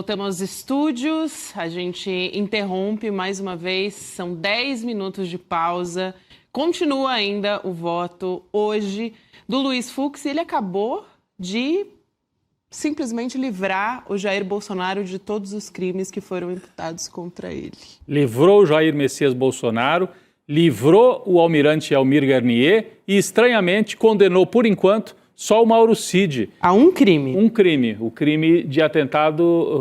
voltamos aos estúdios, a gente interrompe mais uma vez, são 10 minutos de pausa. Continua ainda o voto hoje do Luiz Fux e ele acabou de simplesmente livrar o Jair Bolsonaro de todos os crimes que foram imputados contra ele. Livrou o Jair Messias Bolsonaro, livrou o almirante Elmir Garnier e, estranhamente, condenou, por enquanto, só o Mauro Cid. A um crime. Um crime, o crime de atentado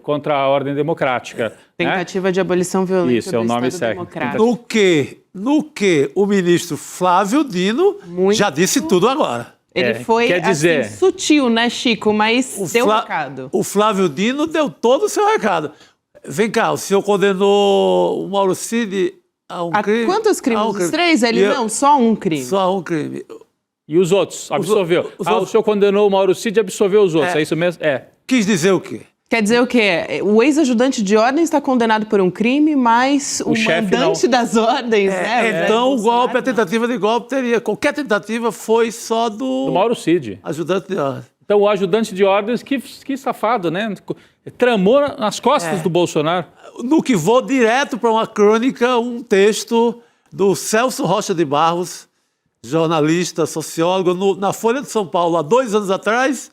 contra a ordem democrática. Tentativa de abolição violenta Isso, é o do nome Estado certo. Democrático. No que o ministro Flávio Dino já disse tudo agora. Ele foi quer dizer, assim, sutil, né, Chico? Mas deu um recado. O Flávio Dino deu todo o seu recado. Vem cá, o senhor condenou o Mauro Cid a um crime? Quantos crimes? Os três? Ele não, só um crime. Só um crime. E os outros? Absolveu. O senhor condenou o Mauro Cid e absolveu os outros, é isso mesmo? Quis dizer o quê? Quer dizer o quê? O ex-ajudante de ordem está condenado por um crime, mas o mandante das ordens, né? Então o golpe, a tentativa de golpe teria... Qualquer tentativa foi só do Mauro Cid. Ajudante de ordem. Então o ajudante de ordens, que safado, né? Tramou nas costas do Bolsonaro. No que vou direto para uma crônica, um texto do Celso Rocha de Barros, jornalista, sociólogo, na Folha de São Paulo, há 2 anos atrás,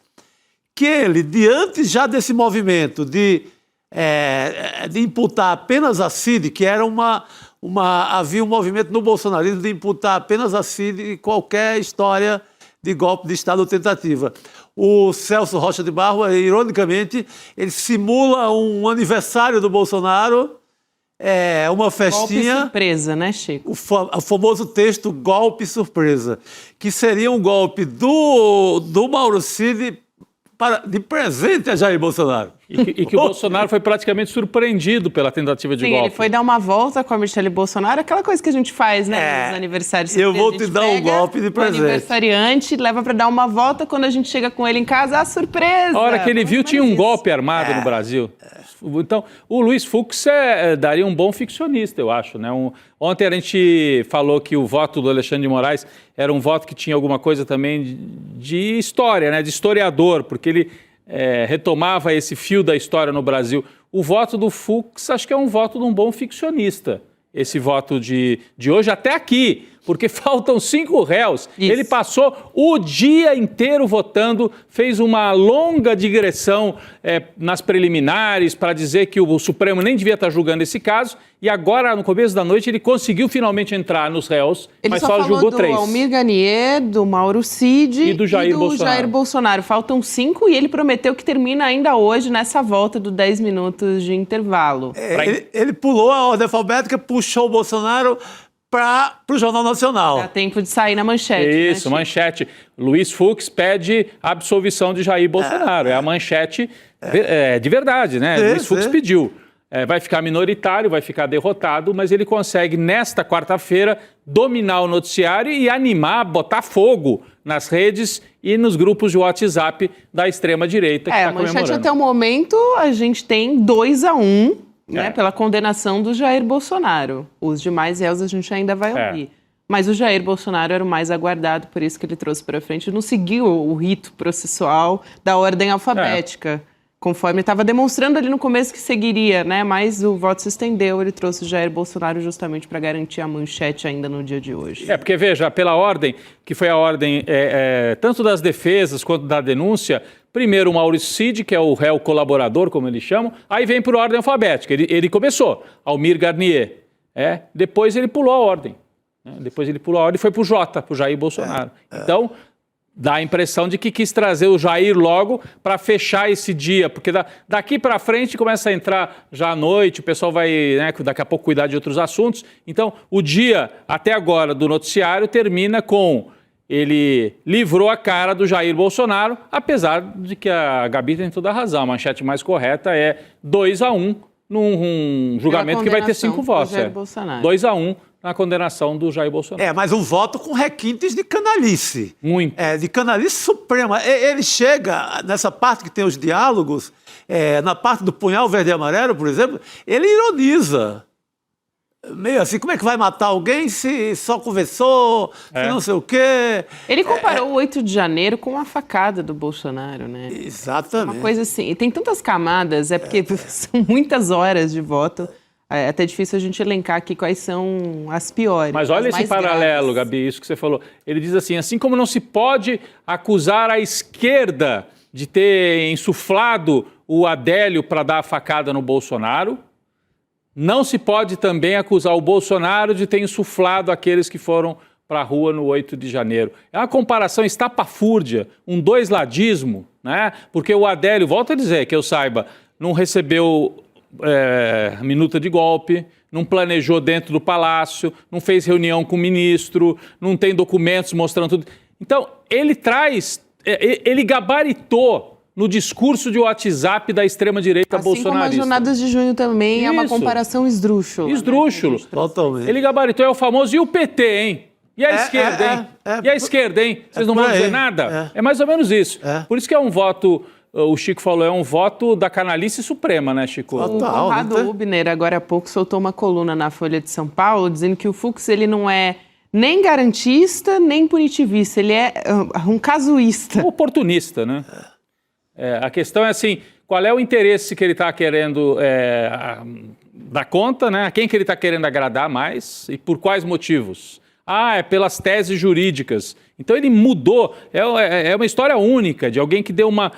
que ele, diante já desse movimento de imputar apenas a Cid, que era havia um movimento no bolsonarismo de imputar apenas a Cid qualquer história de golpe de Estado ou tentativa. O Celso Rocha de Barros, ironicamente, ele simula um aniversário do Bolsonaro, uma festinha... Golpe surpresa, né, Chico? O famoso texto Golpe Surpresa, que seria um golpe do Mauro Cid de presente a Jair Bolsonaro. E que o Bolsonaro foi praticamente surpreendido pela tentativa de golpe. Ele foi dar uma volta com a Michelle Bolsonaro, aquela coisa que a gente faz, né, nos aniversários. Eu vou te dar um golpe de presente. O aniversariante leva para dar uma volta, quando a gente chega com ele em casa, surpresa! A hora que ele viu, tinha um golpe armado no Brasil. Então, o Luiz Fux daria um bom ficcionista, eu acho, né? Ontem a gente falou que o voto do Alexandre de Moraes era um voto que tinha alguma coisa também de história, né? De historiador, porque ele retomava esse fio da história no Brasil. O voto do Fux acho que é um voto de um bom ficcionista. Esse voto de hoje até aqui, porque faltam 5 réus. Isso. Ele passou o dia inteiro votando, fez uma longa digressão nas preliminares para dizer que o Supremo nem devia estar julgando esse caso, e agora, no começo da noite, ele conseguiu finalmente entrar nos réus, mas só julgou 3. Ele só falou do Elmir Garnier, do Mauro Cid e do Jair Bolsonaro. Faltam 5 e ele prometeu que termina ainda hoje nessa volta do 10 minutos de intervalo. Ele pulou a ordem alfabética, puxou o Bolsonaro para o Jornal Nacional. Dá tempo de sair na manchete. Isso, né, manchete. Luiz Fux pede absolvição de Jair Bolsonaro. É a manchete de verdade, né? Luiz Fux pediu. Vai ficar minoritário, vai ficar derrotado, mas ele consegue, nesta quarta-feira, dominar o noticiário e animar, botar fogo nas redes e nos grupos de WhatsApp da extrema-direita que está comemorando. A manchete até o momento, a gente tem 2-1, né, pela condenação do Jair Bolsonaro. Os demais réus a gente ainda vai ouvir. Mas o Jair Bolsonaro era o mais aguardado, por isso que ele trouxe para frente. Não seguiu o rito processual da ordem alfabética, conforme estava demonstrando ali no começo que seguiria, né? Mas o voto se estendeu, ele trouxe o Jair Bolsonaro justamente para garantir a manchete ainda no dia de hoje. Porque veja, pela ordem, que foi a ordem tanto das defesas quanto da denúncia, primeiro o Mauro Cid, que é o réu colaborador, como eles chamam, aí vem por ordem alfabética. Ele começou, Elmir Garnier. Depois ele pulou a ordem. Depois ele pulou a ordem e foi para o Jota, para o Jair Bolsonaro. Então, dá a impressão de que quis trazer o Jair logo para fechar esse dia, porque daqui para frente começa a entrar já à noite, o pessoal vai, daqui a pouco, cuidar de outros assuntos. Então, o dia, até agora, do noticiário termina com... Ele livrou a cara do Jair Bolsonaro, apesar de que a Gabi tem toda a razão. A manchete mais correta é 2-1 num julgamento que vai ter 5 votos. 2-1 na condenação do Jair Bolsonaro. Mas um voto com requintes de canalice. Muito. De canalice suprema. Ele chega, nessa parte que tem os diálogos, na parte do punhal verde e amarelo, por exemplo, ele ironiza. meio assim, como é que vai matar alguém se só conversou, se não sei o quê. Ele comparou o 8 de janeiro com a facada do Bolsonaro, né? Exatamente. Uma coisa assim, e tem tantas camadas, porque são muitas horas de voto, é até difícil a gente elencar aqui quais são as piores. Mas olha esse paralelo, graves. Gabi, isso que você falou. Ele diz assim como não se pode acusar a esquerda de ter insuflado o Adélio para dar a facada no Bolsonaro, não se pode também acusar o Bolsonaro de ter insuflado aqueles que foram para a rua no 8 de janeiro. É uma comparação estapafúrdia, um doisladismo, né? Porque o Adélio, volto a dizer, que eu saiba, não recebeu minuta de golpe, não planejou dentro do palácio, não fez reunião com o ministro, não tem documentos mostrando tudo. Então, ele gabaritou no discurso de WhatsApp da extrema-direita bolsonarista. Assim como as jornadas de junho também, é uma comparação esdrúxula. Esdrúxulo. Né? Totalmente. Ele gabaritou, é o famoso, e o PT, hein? E a esquerda, hein? E a esquerda, hein? Vocês não vão dizer nada? É mais ou menos isso. Por isso que é um voto, o Chico falou, é um voto da canalice suprema, né, Chico? O Conrado Hübner, agora há pouco, soltou uma coluna na Folha de São Paulo, dizendo que o Fux, ele não é nem garantista, nem punitivista, ele é um casuísta. Um oportunista, né? A questão é assim, qual é o interesse que ele está querendo dar conta, né? A quem que ele está querendo agradar mais e por quais motivos? É pelas teses jurídicas. Então ele mudou, é uma história única de alguém que deu uma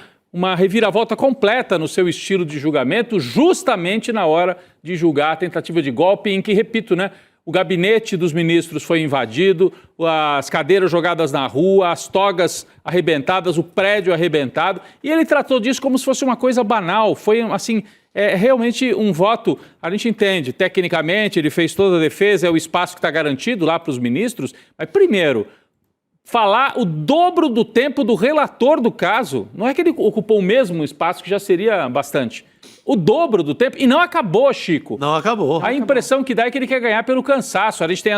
reviravolta completa no seu estilo de julgamento, justamente na hora de julgar a tentativa de golpe, em que, repito, né? O gabinete dos ministros foi invadido, as cadeiras jogadas na rua, as togas arrebentadas, o prédio arrebentado. E ele tratou disso como se fosse uma coisa banal. Foi, assim, realmente um voto, a gente entende, tecnicamente, ele fez toda a defesa, é o espaço que está garantido lá para os ministros. Mas, primeiro, falar o dobro do tempo do relator do caso. Não é que ele ocupou o mesmo espaço, que já seria bastante. O dobro do tempo. E não acabou, Chico. Não acabou. A impressão que dá é que ele quer ganhar pelo cansaço. A gente tem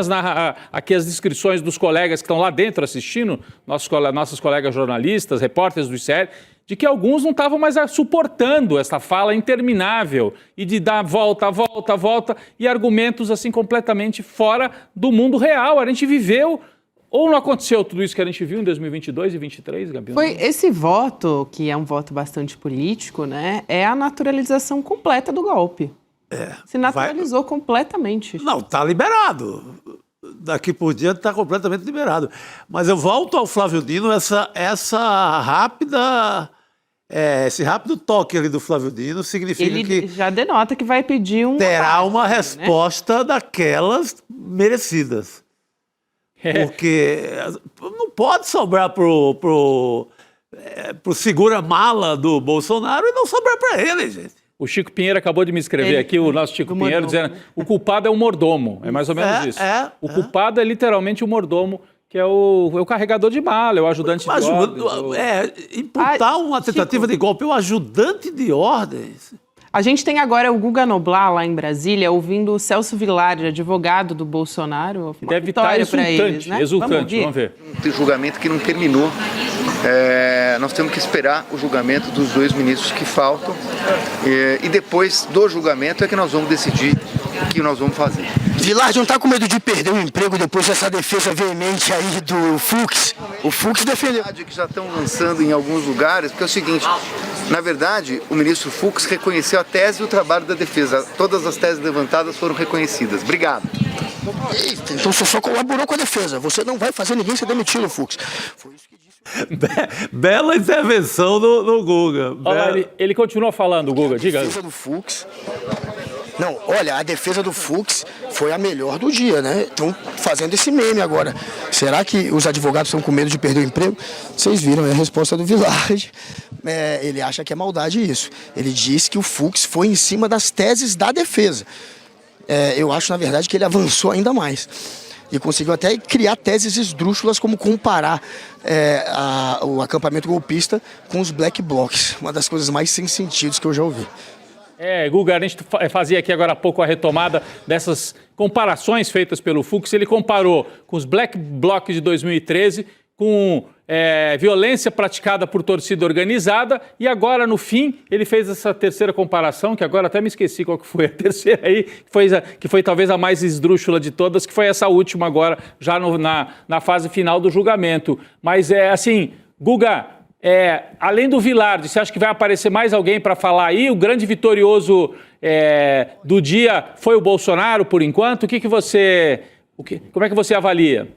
aqui as descrições dos colegas que estão lá dentro assistindo, nossas colegas jornalistas, repórteres do ICL, de que alguns não estavam mais suportando essa fala interminável e de dar volta, e argumentos assim completamente fora do mundo real. A gente viveu... Ou não aconteceu tudo isso que a gente viu em 2022 e 2023, Gabi? Foi esse voto, que é um voto bastante político, né? É a naturalização completa do golpe. Se naturalizou completamente. Não, está liberado. Daqui por diante está completamente liberado. Mas eu volto ao Flávio Dino, esse rápido toque ali do Flávio Dino significa que... Ele já denota que vai pedir terá uma resposta daquelas merecidas. Porque não pode sobrar pro segura-mala do Bolsonaro e não sobrar para ele, gente. O Chico Pinheiro acabou de me escrever aqui, o nosso Chico Pinheiro, dizendo o culpado é o mordomo. É mais ou menos isso. O culpado é literalmente o mordomo, que é o carregador de mala, é o ajudante de ordens. Imputar uma tentativa de golpe, o ajudante de ordens... A gente tem agora o Guga Noblar, lá em Brasília, ouvindo o Celso Villar, advogado do Bolsonaro. Deve estar exultante, vamos ver. Tem julgamento que não terminou. Nós temos que esperar o julgamento dos 2 ministros que faltam. E depois do julgamento é que nós vamos decidir o que nós vamos fazer. Villar não está com medo de perder o emprego depois dessa defesa veemente aí do Fux? O Fux defendeu. Que já estão lançando em alguns lugares, porque é o seguinte, na verdade, o ministro Fux reconheceu a tese e o trabalho da defesa. Todas as teses levantadas foram reconhecidas. Obrigado. Eita, então você só colaborou com a defesa. Você não vai fazer ninguém ser demitido, Fux. Foi isso que disse. Bela intervenção do Guga. Olha, ele continua falando, Guga, diga. A defesa do Fux... Não, olha, a defesa do Fux foi a melhor do dia, né? Estão fazendo esse meme agora. Será que os advogados estão com medo de perder o emprego? Vocês viram a resposta do Villar. Ele acha que é maldade isso. Ele diz que o Fux foi em cima das teses da defesa. Eu acho, na verdade, que ele avançou ainda mais. E conseguiu até criar teses esdrúxulas, como comparar o acampamento golpista com os black blocs. Uma das coisas mais sem sentido que eu já ouvi. Guga, a gente fazia aqui agora há pouco a retomada dessas comparações feitas pelo Fux. Ele comparou com os Black Blocs de 2013 com violência praticada por torcida organizada, e agora, no fim, ele fez essa terceira comparação, que agora até me esqueci qual que foi a terceira aí, que foi talvez a mais esdrúxula de todas, que foi essa última agora, já na fase final do julgamento. Mas assim, Guga, além do Vilardi, você acha que vai aparecer mais alguém para falar aí? O grande vitorioso do dia foi o Bolsonaro, por enquanto? Como é que você avalia?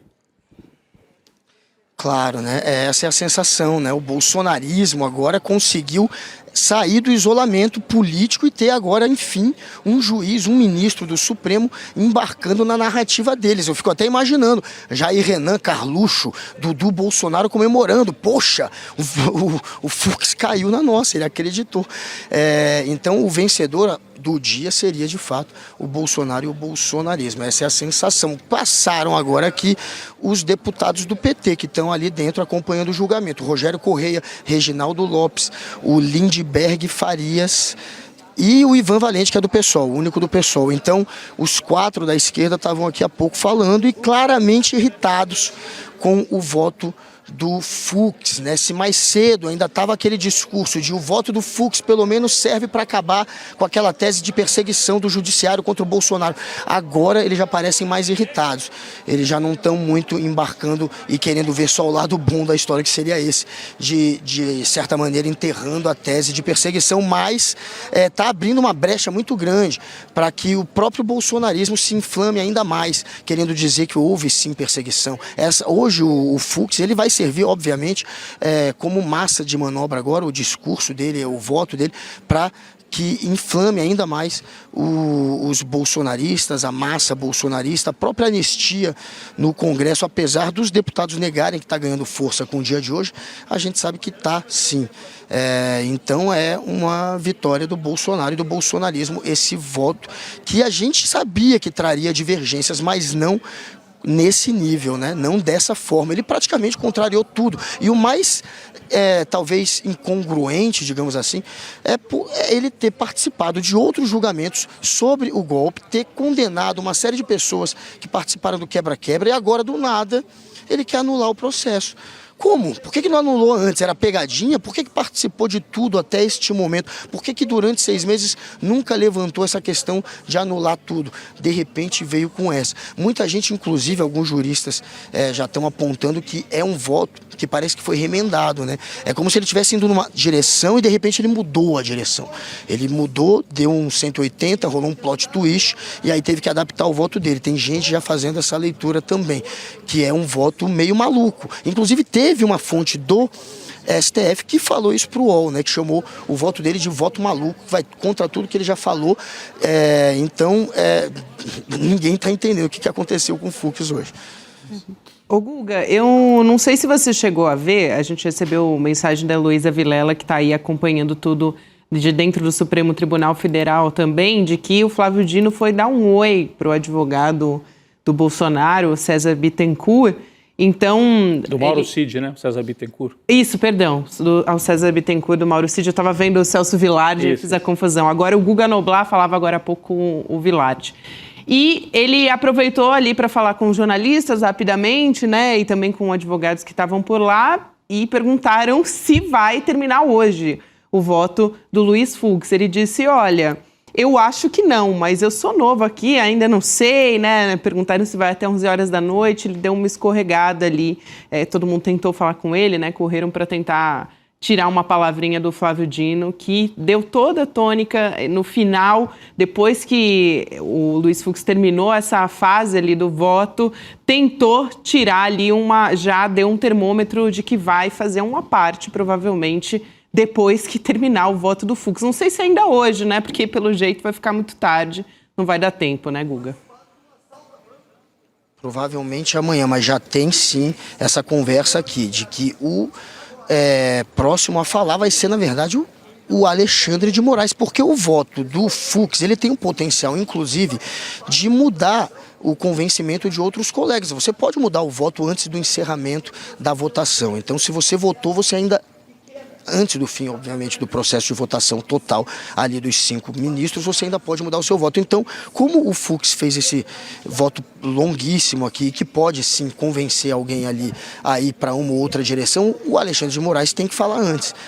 Claro, né? Essa é a sensação, né? O bolsonarismo agora conseguiu sair do isolamento político e ter agora, enfim, um juiz, um ministro do Supremo embarcando na narrativa deles. Eu fico até imaginando Jair Renan, Carluxo, Dudu, Bolsonaro comemorando. Poxa, o Fux caiu na nossa, ele acreditou. Então, o vencedor do dia seria, de fato, o Bolsonaro e o bolsonarismo. Essa é a sensação. Passaram agora aqui os deputados do PT, que estão ali dentro acompanhando o julgamento. Rogério Correia, Reginaldo Lopes, o Lindbergh Farias e o Ivan Valente, que é do PSOL, o único do PSOL. Então, os 4 da esquerda estavam aqui há pouco falando e claramente irritados com o voto do Fux, né? Se mais cedo ainda estava aquele discurso de o voto do Fux pelo menos serve para acabar com aquela tese de perseguição do judiciário contra o Bolsonaro. Agora eles já parecem mais irritados. Eles já não estão muito embarcando e querendo ver só o lado bom da história, que seria esse, de certa maneira enterrando a tese de perseguição, mas está abrindo uma brecha muito grande para que o próprio bolsonarismo se inflame ainda mais, querendo dizer que houve sim perseguição. Hoje o Fux ele vai servir, obviamente, como massa de manobra agora, o discurso dele, o voto dele, para que inflame ainda mais os bolsonaristas, a massa bolsonarista, a própria anistia no Congresso, apesar dos deputados negarem que está ganhando força com o dia de hoje, a gente sabe que está sim. Então é uma vitória do Bolsonaro e do bolsonarismo, esse voto que a gente sabia que traria divergências, mas não nesse nível, né? Não dessa forma. Ele praticamente contrariou tudo. E o mais, talvez, incongruente, digamos assim, é ele ter participado de outros julgamentos sobre o golpe, ter condenado uma série de pessoas que participaram do quebra-quebra e agora, do nada, ele quer anular o processo. Como? Por que não anulou antes? Era pegadinha? Por que participou de tudo até este momento? Por que durante 6 meses nunca levantou essa questão de anular tudo? De repente veio com essa. Muita gente, inclusive alguns juristas, já estão apontando que é um voto que parece que foi remendado, né? É como se ele estivesse indo numa direção e de repente ele mudou a direção. Ele mudou, deu um 180, rolou um plot twist e aí teve que adaptar o voto dele. Tem gente já fazendo essa leitura também, que é um voto meio maluco. Inclusive teve uma fonte do STF que falou isso para o UOL, né, que chamou o voto dele de voto maluco, que vai contra tudo que ele já falou. Então, ninguém está entendendo o que aconteceu com o Fux hoje. Ô Guga, eu não sei se você chegou a ver, a gente recebeu mensagem da Heloísa Vilela, que está aí acompanhando tudo de dentro do Supremo Tribunal Federal também, de que o Flávio Dino foi dar um oi para o advogado do Bolsonaro, César Bittencourt. Então, do Mauro Cid, né? César Bittencourt. Isso, perdão. Ao César Bittencourt, do Mauro Cid. Eu estava vendo o Celso Vilardi e fiz a confusão. Agora o Guga Noblar falava agora há pouco com o Vilardi. E ele aproveitou ali para falar com jornalistas rapidamente, né? E também com advogados que estavam por lá e perguntaram se vai terminar hoje o voto do Luiz Fux. Ele disse, olha, eu acho que não, mas eu sou novo aqui, ainda não sei, né? Perguntaram se vai até 11 horas da noite, ele deu uma escorregada ali. Todo mundo tentou falar com ele, né? Correram para tentar tirar uma palavrinha do Flávio Dino, que deu toda a tônica no final, depois que o Luiz Fux terminou essa fase ali do voto, tentou tirar ali já deu um termômetro de que vai fazer uma parte, provavelmente, depois que terminar o voto do Fux. Não sei se ainda hoje, né? Porque, pelo jeito, vai ficar muito tarde. Não vai dar tempo, né, Guga? Provavelmente amanhã, mas já tem, sim, essa conversa aqui, de que o próximo a falar vai ser, na verdade, o Alexandre de Moraes, porque o voto do Fux, ele tem um potencial, inclusive, de mudar o convencimento de outros colegas. Você pode mudar o voto antes do encerramento da votação. Então, se você votou, você ainda antes do fim, obviamente, do processo de votação total ali dos 5 ministros, você ainda pode mudar o seu voto. Então, como o Fux fez esse voto longuíssimo aqui, que pode sim convencer alguém ali a ir para uma ou outra direção, o Alexandre de Moraes tem que falar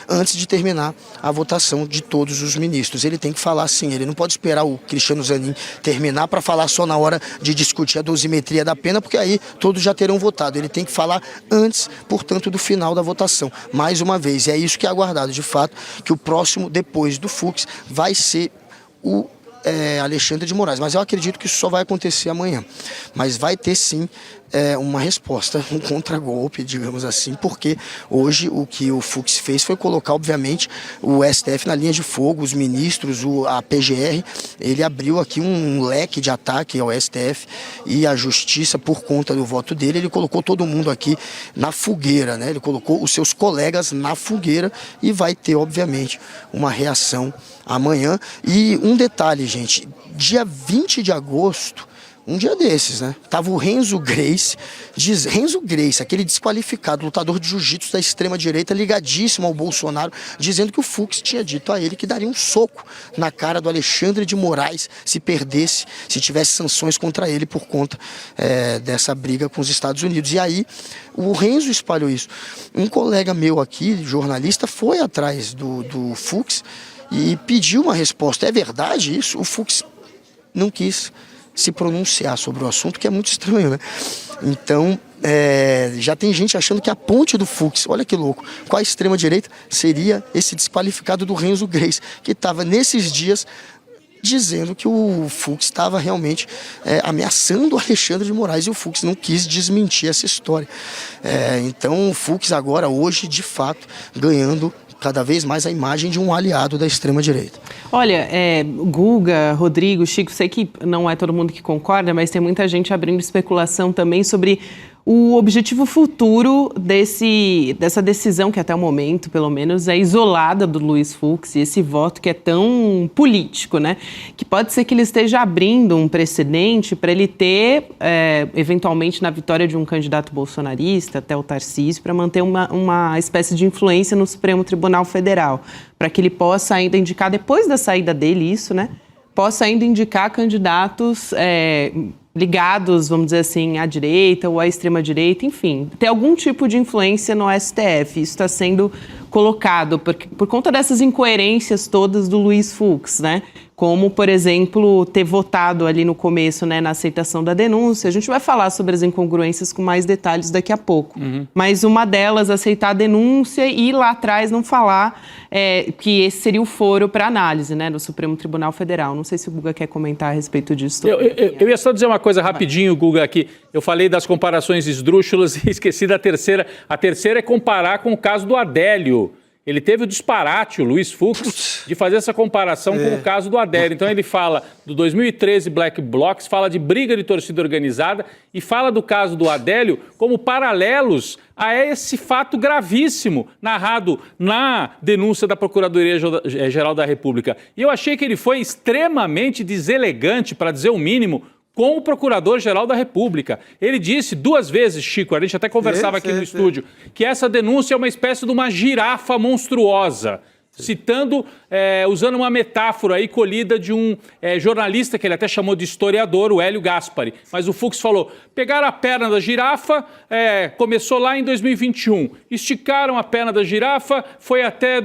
antes de terminar a votação de todos os ministros. Ele tem que falar sim, ele não pode esperar o Cristiano Zanin terminar para falar só na hora de discutir a dosimetria da pena, porque aí todos já terão votado. Ele tem que falar antes, portanto, do final da votação. Mais uma vez, é isso que é aguardado, de fato, que o próximo, depois do Fux, vai ser o Alexandre de Moraes. Mas eu acredito que isso só vai acontecer amanhã. Mas vai ter sim uma resposta, um contragolpe, digamos assim, porque hoje o que o Fux fez foi colocar, obviamente, o STF na linha de fogo, os ministros, a PGR, ele abriu aqui um leque de ataque ao STF e à justiça por conta do voto dele. Ele colocou todo mundo aqui na fogueira, né? Ele colocou os seus colegas na fogueira e vai ter, obviamente, uma reação amanhã. E um detalhe, gente, dia 20 de agosto, um dia desses, né? Tava o Renzo Grace, aquele desqualificado, lutador de jiu-jitsu da extrema-direita, ligadíssimo ao Bolsonaro, dizendo que o Fux tinha dito a ele que daria um soco na cara do Alexandre de Moraes se perdesse, se tivesse sanções contra ele por conta dessa briga com os Estados Unidos. E aí o Renzo espalhou isso. Um colega meu aqui, jornalista, foi atrás do Fux e pediu uma resposta. É verdade isso? O Fux não quis se pronunciar sobre o assunto, que é muito estranho, né? Então, já tem gente achando que a ponte do Fux, olha que louco, com a extrema-direita, seria esse desqualificado do Renzo Grace, que estava nesses dias dizendo que o Fux estava realmente ameaçando o Alexandre de Moraes, e o Fux não quis desmentir essa história. Então, o Fux agora, hoje, de fato, ganhando cada vez mais a imagem de um aliado da extrema-direita. Olha, Guga, Rodrigo, Chico, sei que não é todo mundo que concorda, mas tem muita gente abrindo especulação também sobre o objetivo futuro dessa decisão que até o momento, pelo menos, é isolada do Luiz Fux, e esse voto que é tão político, né? Que pode ser que ele esteja abrindo um precedente para ele ter, eventualmente, na vitória de um candidato bolsonarista, até o Tarcísio, para manter uma espécie de influência no Supremo Tribunal Federal, para que ele possa ainda indicar, depois da saída dele, isso, né? Possa ainda indicar candidatos ligados, vamos dizer assim, à direita ou à extrema-direita, enfim, ter algum tipo de influência no STF. Isso está sendo colocado por conta dessas incoerências todas do Luiz Fux, né? Como, por exemplo, ter votado ali no começo, né, na aceitação da denúncia. A gente vai falar sobre as incongruências com mais detalhes daqui a pouco. Mas uma delas, aceitar a denúncia e lá atrás não falar que esse seria o foro para análise, né, do Supremo Tribunal Federal. Não sei se o Guga quer comentar a respeito disso. Eu ia só dizer uma coisa rapidinho, Guga, aqui. Eu falei das comparações esdrúxulas e esqueci da terceira. A terceira é comparar com o caso do Adélio. Ele teve o disparate, o Luiz Fux, de fazer essa comparação com o caso do Adélio. Então ele fala do 2013 Black Blocs, fala de briga de torcida organizada e fala do caso do Adélio como paralelos a esse fato gravíssimo narrado na denúncia da Procuradoria-Geral da República. E eu achei que ele foi extremamente deselegante, para dizer o mínimo, com o Procurador-Geral da República. Ele disse 2 vezes, Chico, a gente até conversava aqui no estúdio, que essa denúncia é uma espécie de uma girafa monstruosa, citando, usando uma metáfora aí colhida de um jornalista que ele até chamou de historiador, o Hélio Gaspari. Mas o Fux falou, pegaram a perna da girafa, começou lá em 2021, esticaram a perna da girafa, foi até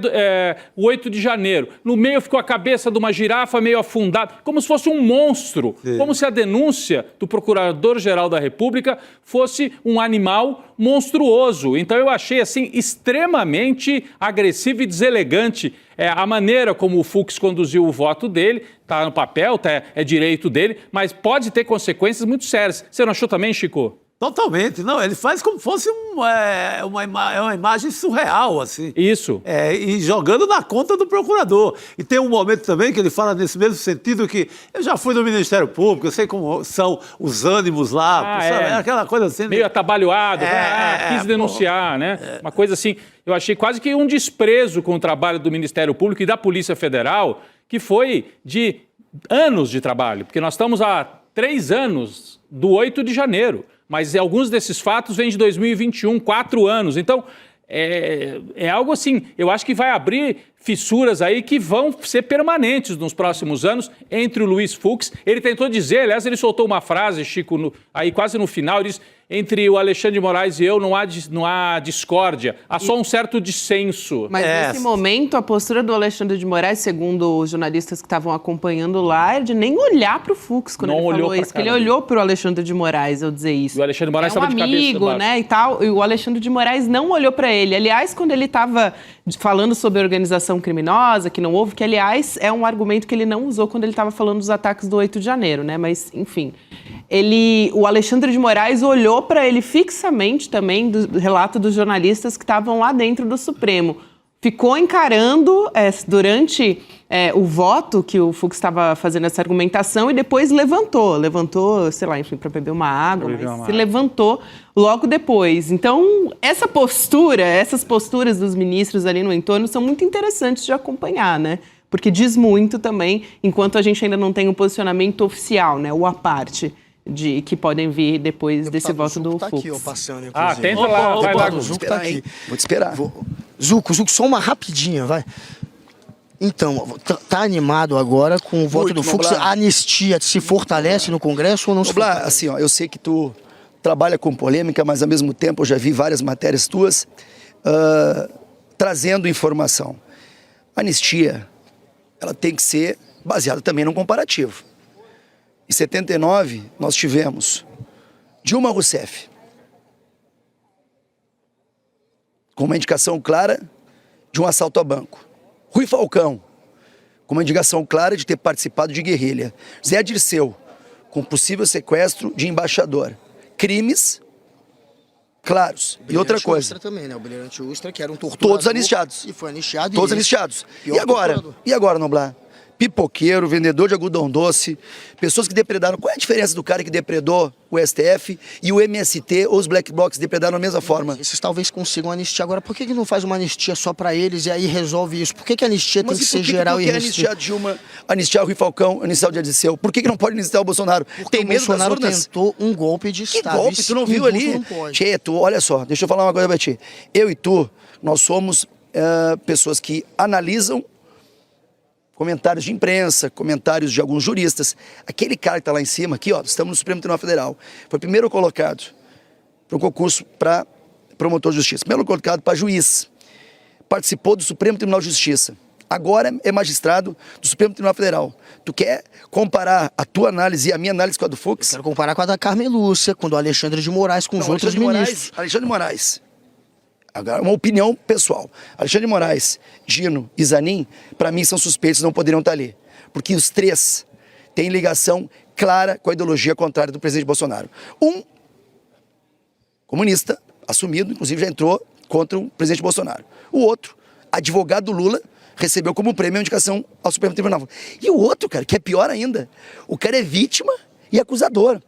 o 8 de janeiro. No meio ficou a cabeça de uma girafa meio afundada, como se fosse um monstro, como se a denúncia do Procurador-Geral da República fosse um animal monstruoso. Então eu achei assim extremamente agressivo e deselegante a maneira como o Fux conduziu o voto dele. Está no papel, é direito dele, mas pode ter consequências muito sérias. Você não achou também, Chico? Totalmente. Não, ele faz como se fosse uma imagem surreal, assim. Isso. E jogando na conta do procurador. E tem um momento também que ele fala nesse mesmo sentido que eu já fui no Ministério Público, eu sei como são os ânimos lá, sabe? Aquela coisa assim. Meio atabalhoado, quis denunciar, né? Uma coisa assim, eu achei quase que um desprezo com o trabalho do Ministério Público e da Polícia Federal, que foi de anos de trabalho, porque nós estamos há 3 anos do 8 de janeiro. Mas alguns desses fatos vêm de 2021, 4 anos. Então, é algo assim, eu acho que vai abrir fissuras aí que vão ser permanentes nos próximos anos entre o Luiz Fux. Ele tentou dizer, aliás, ele soltou uma frase, Chico, aí quase no final, ele disse: entre o Alexandre de Moraes e eu não há discórdia, há só um certo dissenso. Mas nesse momento, a postura do Alexandre de Moraes, segundo os jornalistas que estavam acompanhando lá, é de nem olhar para o Fux quando ele falou isso. Ele olhou para o Alexandre de Moraes ao dizer isso. E o Alexandre de Moraes estava de cabeça amigo, baixo, né, e tal. E o Alexandre de Moraes não olhou para ele. Aliás, quando ele estava falando sobre a organização criminosa, que não houve, que aliás é um argumento que ele não usou quando ele estava falando dos ataques do 8 de janeiro, né? Mas, enfim, o Alexandre de Moraes olhou para ele fixamente também, do relato dos jornalistas que estavam lá dentro do Supremo. Ficou encarando durante o voto que o Fux estava fazendo essa argumentação e depois levantou, sei lá, enfim, para beber uma água, mas se levantou logo depois. Então, essas posturas dos ministros ali no entorno são muito interessantes de acompanhar, né? Porque diz muito também, enquanto a gente ainda não tem um posicionamento oficial, né? Ou à parte que podem vir depois desse voto do Fux. Aqui, ó, passando, inclusive. Tenta lá, vai lá. O Zuco tá aqui. Vou te esperar. Zuco, só uma rapidinha, vai. Então, tá animado agora com o voto do Fux? A anistia se fortalece no Congresso ou não se fortalece? Assim, ó, eu sei que tu trabalha com polêmica, mas ao mesmo tempo eu já vi várias matérias tuas trazendo informação. A anistia, ela tem que ser baseada também num comparativo. Em 79, nós tivemos Dilma Rousseff, com uma indicação clara de um assalto a banco. Rui Falcão, com uma indicação clara de ter participado de guerrilha. Zé Dirceu, com possível sequestro de embaixador. Crimes claros. E outra coisa. Ustra também, né? O Brilhante Ustra, que era um torturador. Todos anistiados. E foi anistiado. Todos anistiados. E agora, Noblar? Pipoqueiro, vendedor de algodão doce, pessoas que depredaram. Qual é a diferença do cara que depredou o STF e o MST ou os Black Blocs depredaram da mesma forma? Esses talvez consigam anistia. Agora, por que não faz uma anistia só pra eles e aí resolve isso? Por que a anistia tem que ser geral e restrita? Anistiar Dilma, anistiar o Rui Falcão, anistiar o Zé Dirceu? Por que não pode anistiar o Bolsonaro? Porque tem medo das urnas? O Bolsonaro tentou um golpe de Estado. Que golpe? Tu não viu ali? Tchê, olha só, deixa eu falar uma coisa pra ti. Eu e tu, nós somos pessoas que analisam comentários de imprensa, comentários de alguns juristas. Aquele cara que está lá em cima, aqui, ó, estamos no Supremo Tribunal Federal, foi primeiro colocado para um concurso para promotor de justiça, primeiro colocado para juiz, participou do Supremo Tribunal de Justiça, agora é magistrado do Supremo Tribunal Federal. Tu quer comparar a tua análise e a minha análise com a do Fux? Eu quero comparar com a da Carmen Lúcia, com a do Alexandre de Moraes, com os outros ministros. Alexandre de Moraes. Agora, uma opinião pessoal. Alexandre de Moraes, Gino e Zanin, para mim, são suspeitos, não poderiam estar ali. Porque os três têm ligação clara com a ideologia contrária do presidente Bolsonaro. Um, comunista, assumido, inclusive já entrou contra o presidente Bolsonaro. O outro, advogado do Lula, recebeu como prêmio a indicação ao Supremo Tribunal. E o outro, cara, que é pior ainda, o cara é vítima e acusador.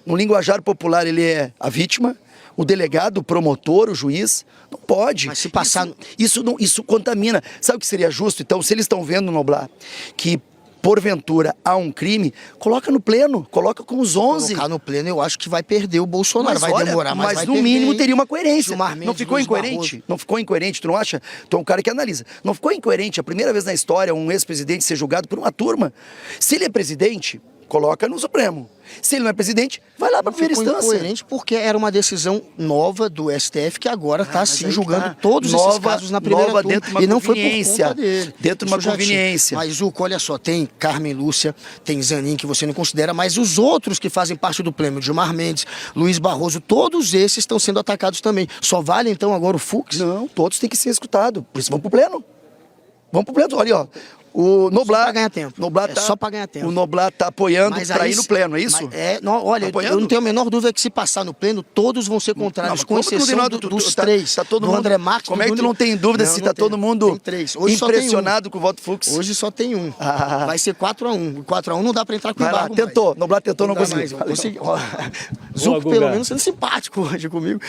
No linguajar popular, ele é a vítima, o delegado, o promotor, o juiz, não pode. Mas se passar... Isso contamina. Sabe o que seria justo? Então, se eles estão vendo, Noblar, que porventura há um crime, coloca no pleno, coloca com os 11. Colocar no pleno, eu acho que vai perder o Bolsonaro, vai demorar, mas vai no perder, mínimo teria uma coerência. Mendes, não ficou incoerente? Não ficou incoerente, tu não acha? Tu é um cara que analisa. Não ficou incoerente a primeira vez na história um ex-presidente ser julgado por uma turma. Se ele é presidente, coloca no Supremo. Se ele não é presidente, vai lá para a primeira instância. Incoerente porque era uma decisão nova do STF que agora está sim julgando todos esses casos na primeira turma. Dentro de uma e não foi por conveniência, conta dele. Dentro de uma conveniência. Mas, Zuco, olha só, tem Carmen Lúcia, tem Zanin, que você não considera, mas os outros que fazem parte do pleno, Gilmar Mendes, Luiz Barroso, todos esses estão sendo atacados também. Só vale, então, agora o Fux? Não, todos têm que ser escutados. Por isso, vamos pro pleno. Vamos pro pleno. Olha, ó. O Noblar, só pra ganhar tempo. Só para ganhar tempo. O Noblar tá apoiando para ir no pleno, é isso? Olha, tá eu não tenho a menor dúvida que se passar no pleno, todos vão ser contrários, com exceção dos três. Tá todo do mundo, André Marques. como é que tu não tem dúvida se tá todo mundo impressionado com o voto Fux? Hoje só tem um. Vai ser 4-1. 4-1 não dá para entrar com o embargo. Tentou. Noblar tentou, não conseguiu. Zuco, pelo menos, sendo simpático hoje comigo.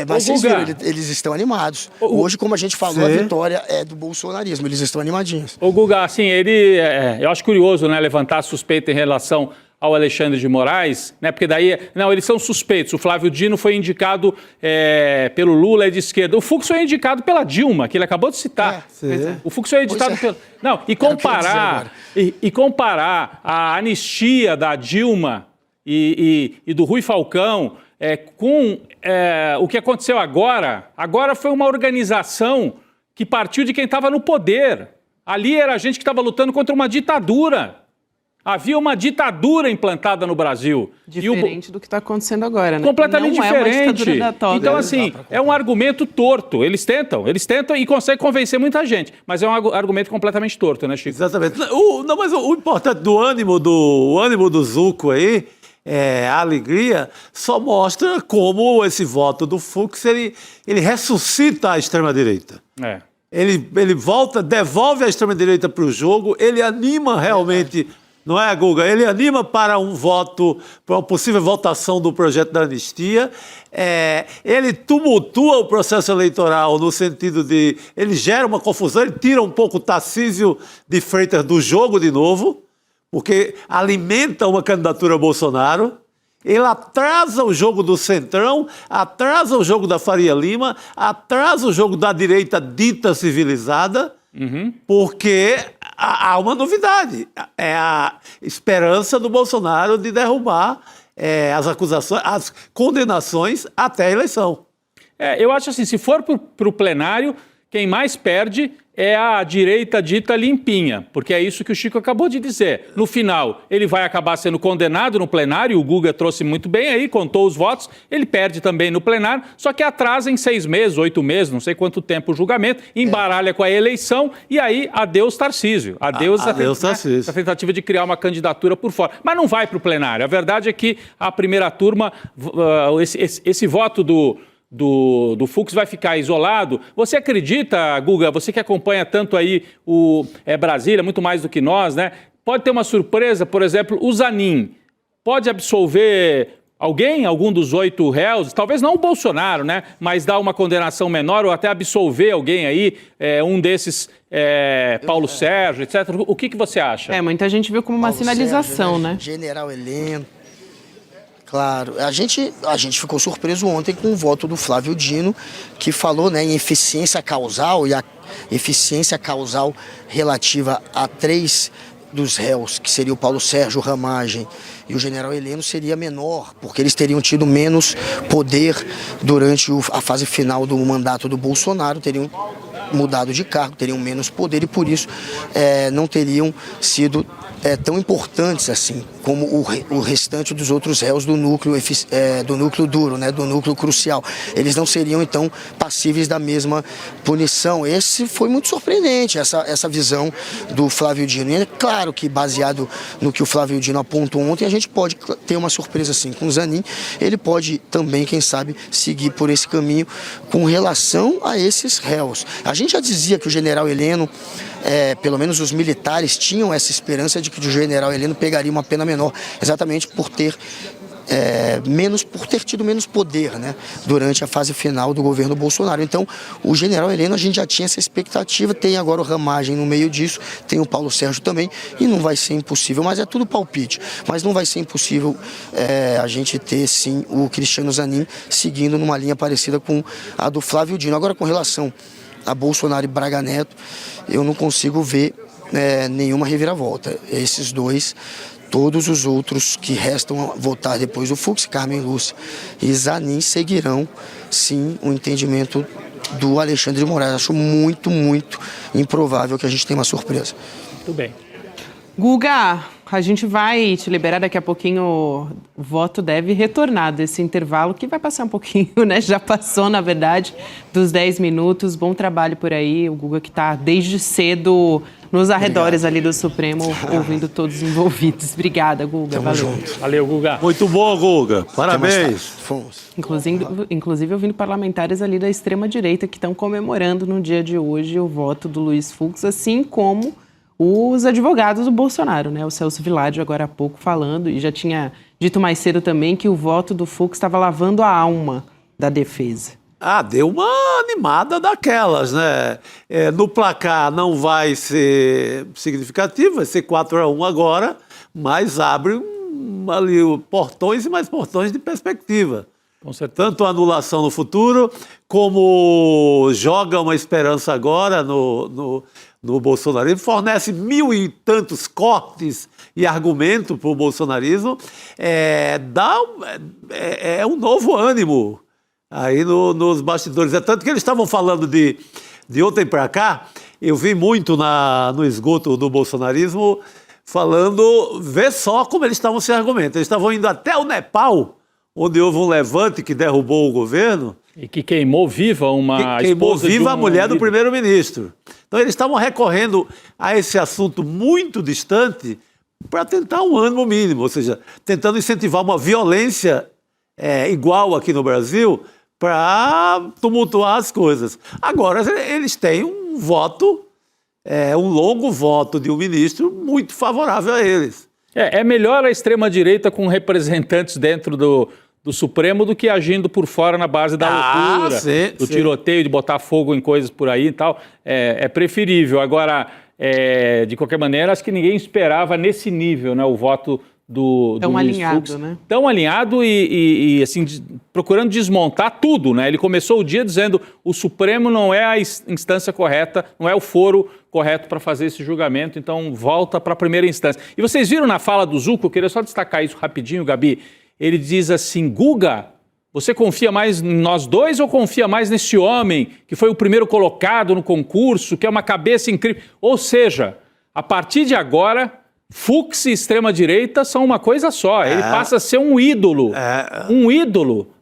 Mas vocês viram, eles estão animados. Hoje, como a gente falou, a vitória é do bolsonarismo. Eles estão animadinhos. Ô, Guga, assim, eu acho curioso, né, levantar a suspeita em relação ao Alexandre de Moraes, né? Porque daí, não, eles são suspeitos. O Flávio Dino foi indicado pelo Lula, é de esquerda. O Fux foi indicado pela Dilma, que ele acabou de citar. O Fux foi indicado pelo... Não, e comparar a anistia da Dilma e do Rui Falcão com o que aconteceu agora. Agora foi uma organização que partiu de quem estava no poder. Ali era a gente que estava lutando contra uma ditadura. Havia uma ditadura implantada no Brasil. Diferente do que está acontecendo agora, né? Completamente não diferente. É uma ditadura da toga. Então, assim, é um argumento torto. Eles tentam e conseguem convencer muita gente. Mas é um argumento completamente torto, né, Chico? Exatamente. Mas o importante do ânimo do Zucco aí, a alegria, só mostra como esse voto do Fux, ele ressuscita a extrema-direita. Ele devolve a extrema-direita para o jogo, ele anima realmente... Não é, Guga? Ele anima para um voto, para uma possível votação do projeto da anistia. Ele tumultua o processo eleitoral no sentido de... Ele gera uma confusão, ele tira um pouco o Tarcísio de Freitas do jogo de novo, porque alimenta uma candidatura Bolsonaro. Ele atrasa o jogo do Centrão, atrasa o jogo da Faria Lima, atrasa o jogo da direita dita civilizada, porque há uma novidade. É a esperança do Bolsonaro de derrubar as acusações, as condenações até a eleição. Eu acho assim, se for para o plenário, quem mais perde é a direita dita limpinha, porque é isso que o Chico acabou de dizer. No final, ele vai acabar sendo condenado no plenário, o Guga trouxe muito bem aí, contou os votos, ele perde também no plenário, só que atrasa em 6 meses, 8 meses, não sei quanto tempo o julgamento, embaralha com a eleição e aí adeus Tarcísio. Adeus Tarcísio. A tentativa de criar uma candidatura por fora. Mas não vai para o plenário. A verdade é que a primeira turma, esse voto do Fux vai ficar isolado. Você acredita, Guga, você que acompanha tanto aí o Brasília, muito mais do que nós, né? Pode ter uma surpresa, por exemplo, o Zanin pode absolver algum dos 8 réus, talvez não o Bolsonaro, né? Mas dar uma condenação menor ou até absolver alguém aí, um desses, Paulo Sérgio, etc. O que você acha? Muita gente viu como uma sinalização, Sérgio, né? General Heleno. Claro, a gente ficou surpreso ontem com o voto do Flávio Dino, que falou, né, em eficiência causal, e a eficiência causal relativa a 3 dos réus, que seria o Paulo Sérgio, o Ramagem e o General Heleno, seria menor, porque eles teriam tido menos poder durante a fase final do mandato do Bolsonaro, teriam mudado de cargo, teriam menos poder e por isso não teriam sido tão importantes assim como o restante dos outros réus do núcleo duro, né, do núcleo crucial. Eles não seriam então passíveis da mesma punição. Esse foi muito surpreendente, essa visão do Flávio Dino. E é claro que baseado no que o Flávio Dino apontou ontem, a gente pode ter uma surpresa assim com o Zanin. Ele pode também, quem sabe, seguir por esse caminho com relação a esses réus. A gente já dizia que o General Heleno, pelo menos os militares tinham essa esperança de que o General Heleno pegaria uma pena menor, exatamente por ter tido menos poder, né, durante a fase final do governo Bolsonaro. Então, o General Heleno, a gente já tinha essa expectativa, tem agora o Ramagem no meio disso, tem o Paulo Sérgio também, e não vai ser impossível, mas é tudo palpite, mas não vai ser impossível a gente ter, sim, o Cristiano Zanin seguindo numa linha parecida com a do Flávio Dino. Agora, com relação a Bolsonaro e Braga Neto, eu não consigo ver nenhuma reviravolta. Esses dois, todos os outros que restam a votar depois do Fux, Carmen Lúcia e Zanin, seguirão, sim, o entendimento do Alexandre de Moraes. Acho muito, muito improvável que a gente tenha uma surpresa. Muito bem. Guga, a gente vai te liberar daqui a pouquinho, o voto deve retornar desse intervalo, que vai passar um pouquinho, né? Já passou, na verdade, dos 10 minutos. Bom trabalho por aí, o Guga que está desde cedo nos arredores ali do Supremo, ouvindo todos os envolvidos. Obrigada, Guga. Tamo valeu. junto. Valeu, Guga. Muito bom, Guga. Parabéns. Fomos. Inclusive ouvindo parlamentares ali da extrema-direita que estão comemorando no dia de hoje o voto do Luiz Fux, assim como os advogados do Bolsonaro, né? O Celso Villádio agora há pouco falando, e já tinha dito mais cedo também que o voto do Fux estava lavando a alma da defesa. Deu uma animada daquelas, né? No placar não vai ser significativo, vai ser 4-1 agora, mas abre ali portões e mais portões de perspectiva. Com certeza. Tanto a anulação no futuro, como joga uma esperança agora no bolsonarismo, fornece 1000 e tantos cortes e argumentos para o bolsonarismo, é um novo ânimo aí nos bastidores. É tanto que eles estavam falando de ontem para cá, eu vi muito no esgoto do bolsonarismo falando, vê só como eles estavam se argumentando. Eles estavam indo até o Nepal, onde houve um levante que derrubou o governo. E que queimou viva uma queimou esposa viva de um a mulher do líder. primeiro-ministro. Então eles estavam recorrendo a esse assunto muito distante para tentar um ânimo mínimo, ou seja, tentando incentivar uma violência igual aqui no Brasil para tumultuar as coisas. Agora eles têm um voto, um longo voto de um ministro muito favorável a eles. É melhor a extrema-direita com representantes dentro do Supremo do que agindo por fora na base da loucura, do tiroteio, de botar fogo em coisas por aí e tal. É preferível. Agora, de qualquer maneira, acho que ninguém esperava nesse nível, né, o voto do Tão Luiz alinhado, Fux. né? Tão alinhado e assim, procurando desmontar tudo, né? Ele começou o dia dizendo o Supremo não é a instância correta, não é o foro correto para fazer esse julgamento, então volta para a primeira instância. E vocês viram na fala do Zucco, eu queria só destacar isso rapidinho, Gabi, ele diz assim, Guga, você confia mais em nós dois ou confia mais nesse homem que foi o primeiro colocado no concurso, que é uma cabeça incrível? Ou seja, a partir de agora, Fux e extrema-direita são uma coisa só. Ele passa a ser um ídolo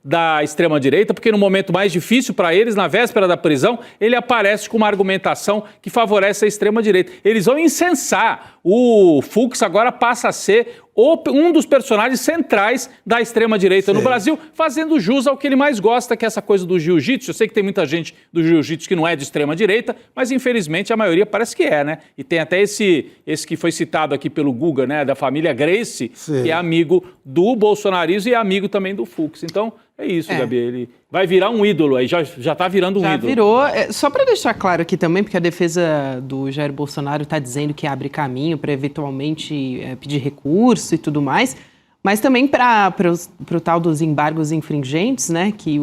da extrema-direita, porque no momento mais difícil para eles, na véspera da prisão, ele aparece com uma argumentação que favorece a extrema-direita. Eles vão incensar. O Fux agora passa a ser um dos personagens centrais da extrema-direita no Brasil, fazendo jus ao que ele mais gosta, que é essa coisa do jiu-jitsu. Eu sei que tem muita gente do jiu-jitsu que não é de extrema-direita, mas infelizmente a maioria parece que é, né? E tem até esse que foi citado aqui pelo Guga, né? Da família Gracie, que é amigo do bolsonarismo e é amigo também do Fux. Então, é isso, Gabi. Ele vai virar um ídolo aí, já está virando um ídolo. Já virou. Só para deixar claro aqui também, porque a defesa do Jair Bolsonaro está dizendo que abre caminho para eventualmente pedir recurso e tudo mais, mas também para o tal dos embargos infringentes, né, que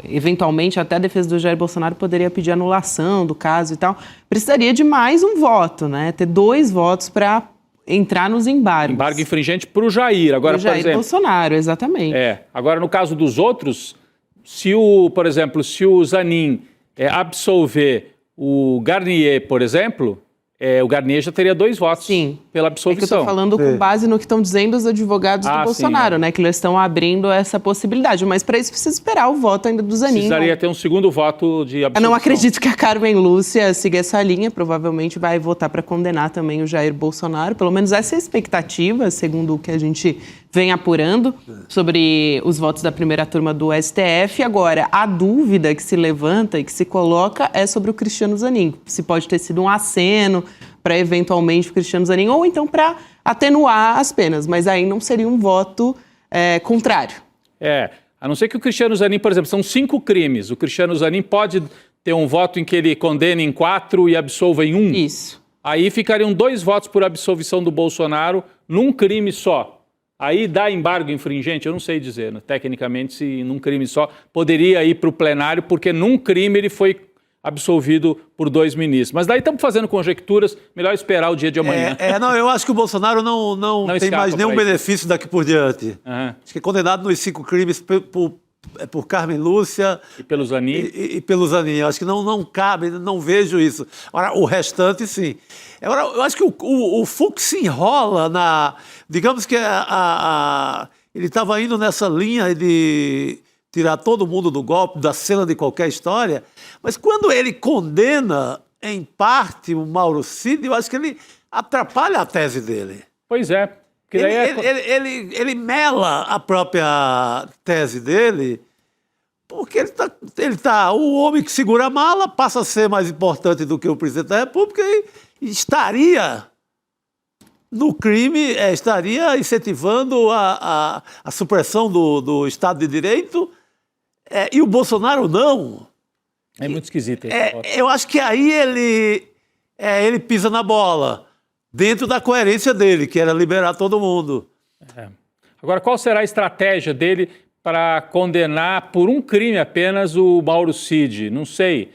eventualmente até a defesa do Jair Bolsonaro poderia pedir anulação do caso e tal, precisaria de mais um voto, né, ter 2 votos para entrar nos embargos. Embargo infringente para o Jair. Agora, o Jair por exemplo, Bolsonaro, exatamente. Agora, no caso dos outros, por exemplo, se o Zanin absolver o Garnier, por exemplo, o Garnier já teria 2 votos pela absolvição. É que eu estou falando com base no que estão dizendo os advogados do Bolsonaro, né? Que eles estão abrindo essa possibilidade. Mas para isso precisa esperar o voto ainda do Zanin. Precisaria ter um segundo voto de absolvição. Eu não acredito que a Carmen Lúcia siga essa linha. Provavelmente vai votar para condenar também o Jair Bolsonaro. Pelo menos essa é a expectativa, segundo o que a gente vem apurando sobre os votos da primeira turma do STF. Agora, a dúvida que se levanta e que se coloca é sobre o Cristiano Zanin. Se pode ter sido um aceno para eventualmente o Cristiano Zanin, ou então para atenuar as penas, mas aí não seria um voto contrário. A não ser que o Cristiano Zanin, por exemplo, são 5 crimes. O Cristiano Zanin pode ter um voto em que ele condene em 4 e absolva em 1. Isso. Aí ficariam 2 votos por absolvição do Bolsonaro num crime só. Aí dá embargo infringente? Eu não sei dizer, né? Tecnicamente, se num crime só poderia ir para o plenário, porque num crime ele foi absolvido por 2 ministros. Mas daí estamos fazendo conjecturas, melhor esperar o dia de amanhã. Não, eu acho que o Bolsonaro não tem mais nenhum benefício daqui por diante. Acho que é condenado nos 5 crimes por Carmen Lúcia e pelo Zanin. E pelo Zanin. Acho que não cabe, não vejo isso. Agora, o restante, sim. Agora, eu acho que o Fux se enrola digamos que ele estava indo nessa linha de tirar todo mundo do golpe, da cena de qualquer história, mas quando ele condena, em parte, o Mauro Cid, eu acho que ele atrapalha a tese dele. Pois é. Ele mela a própria tese dele, porque o homem que segura a mala passa a ser mais importante do que o presidente da República e estaria no crime, estaria incentivando a supressão do Estado de Direito, e o Bolsonaro não. É muito esquisito isso. Eu acho que aí ele pisa na bola, dentro da coerência dele, que era liberar todo mundo. Agora, qual será a estratégia dele para condenar por um crime apenas o Mauro Cid? Não sei.